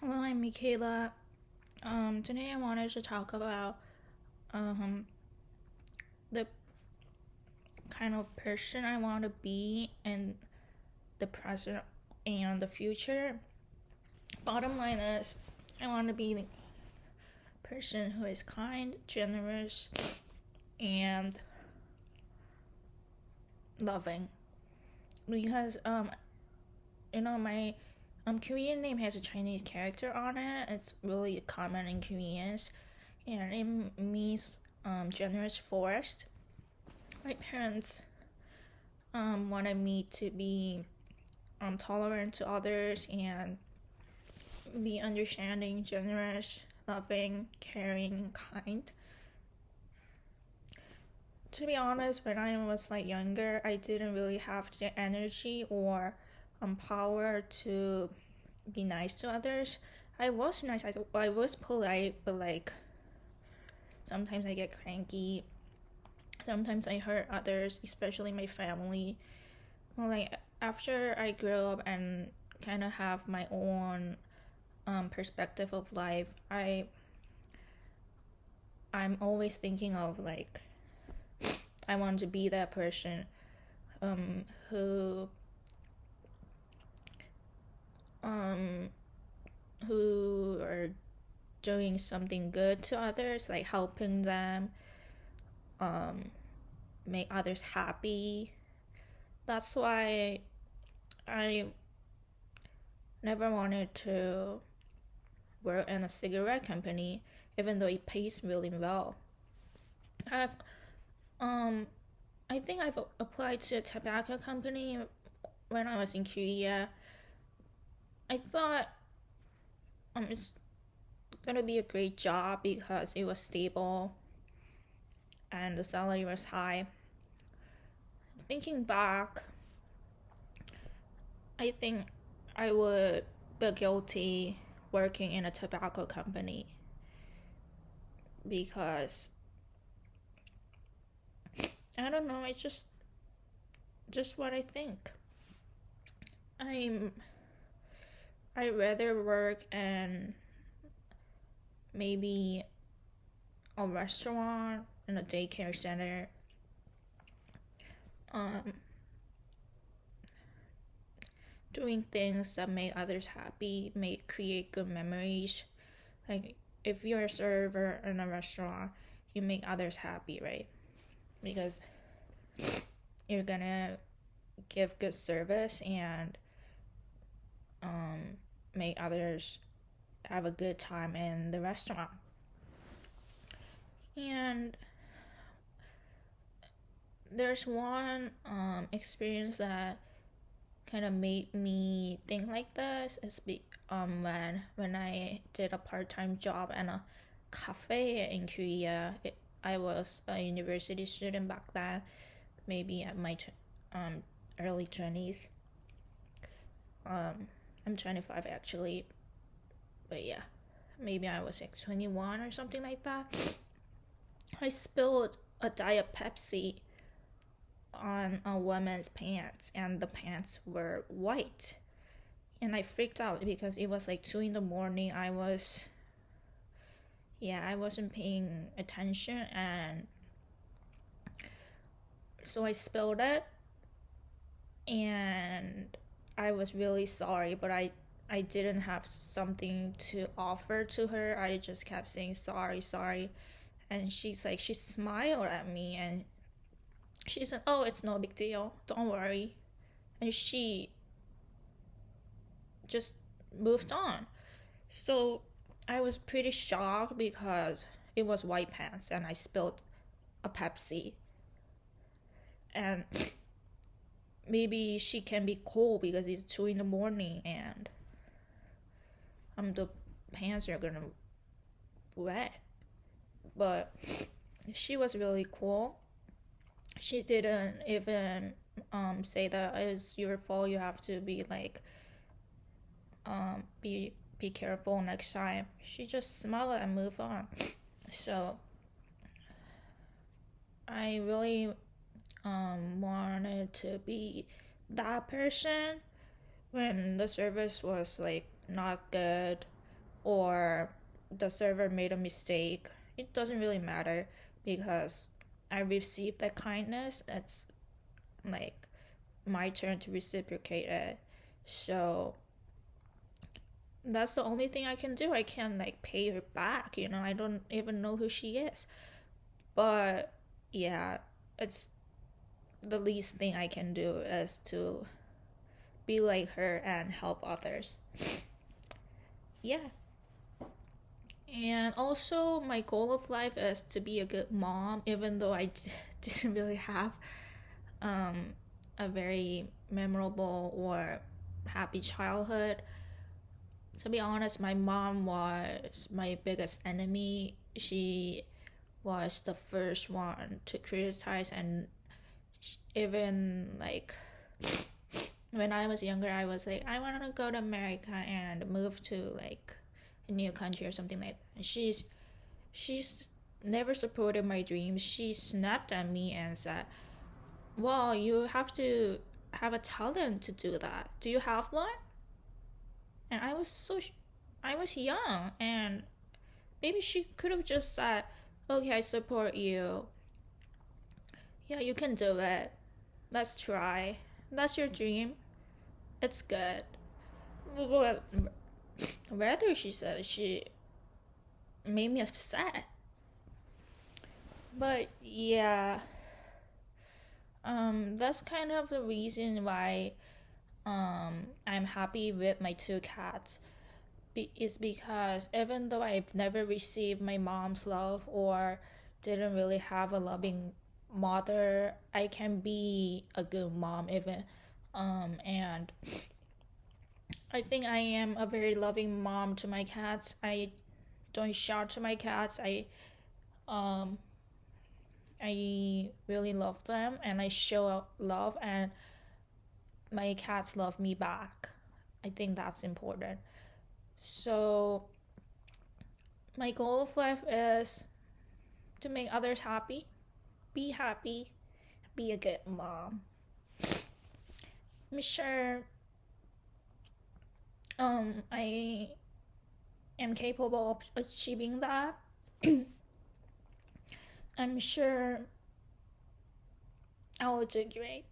Hello, I'm Michaela. Today I wanted to talk about um, the kind of person I want to be in the present and the future. Bottom line is, I want to be the person who is kind, generous, and loving. Because my Korean name has a Chinese character on it. It's really common in Koreans, and it means generous forest. My parents wanted me to be tolerant to others and be understanding, generous, loving, caring, kind. To be honest, when I was younger, I didn't really have the energy or power to be nice to others. I was nice. I was polite, but sometimes I get cranky. Sometimes I hurt others, especially my family. Well, after I grow up and kind of have my own perspective of life, I'm always thinking of I want to be that person who um who are doing something good to others, like helping them, um make others happy. That's why I never wanted to work in a cigarette company, even though it pays really well. I've um I think I've applied to a tobacco company when I was in Korea. I thought it's gonna be a great job because it was stable and the salary was high. Thinking back, I think I would be guilty working in a tobacco company because I don't know, it's just what I think. I'm I rather work in maybe a restaurant in a daycare center, um doing things that make others happy, make create good memories. Like if you're a server in a restaurant, you make others happy, right? Because you're gonna give good service and make others have a good time in the restaurant. And there's one experience that kind of made me think like this is when I did a part-time job in a cafe in Korea. I was a university student back then, maybe at my early 20s. I'm 25 actually, but yeah, maybe I was 21 or something like that. I spilled a Diet Pepsi on a woman's pants, and the pants were white. And I freaked out because it was 2 in the morning. I wasn't paying attention, and so I spilled it, and I was really sorry, but I didn't have something to offer to her. I just kept saying sorry, sorry. And she smiled at me and she said, "Oh, it's no big deal. Don't worry." And she just moved on. So I was pretty shocked because it was white pants and I spilled a Pepsi. And maybe she can be cold because it's 2 in the morning and the pants are gonna wet. But she was really cool. She didn't even say that it's your fault. You have to be be careful next time. She just smiled and moved on. So I really wanted to be that person when the service was not good. or the server made a mistake. It doesn't really matter because I received that kindness. It's like my turn to reciprocate it. So that's the only thing I can do. I can't like pay her back, you know. I don't even know who she is. But yeah, it's the least thing I can do is to be like her and help others. Yeah. And also, my goal of life is to be a good mom, even though I didn't really have um, a very memorable or happy childhood. To be honest, my mom was my biggest enemy. She was the first one to criticize, and even like when I was younger, I was like, I want to go to America and move to like a new country or something like that. And she's never supported my dreams. She snapped at me and said, "Well, you have to have a talent to do that. Do you have one?" And I was young, and maybe she could have just said, "Okay, I support you. Yeah, you can do it. Let's try. That's your dream. It's good." But rather, she said she made me upset. But yeah, that's kind of the reason why I'm happy with my two cats. Is because even though I've never received my mom's love or didn't really have a loving mother, I can be a good mom even. And I think I am a very loving mom to my cats. I don't shout to my cats. Um I really love them and I show love, and my cats love me back. I think that's important. So my goal of life is to make others happy, be a good mom. I'm sure I am capable of achieving that. I'm sure I will do great.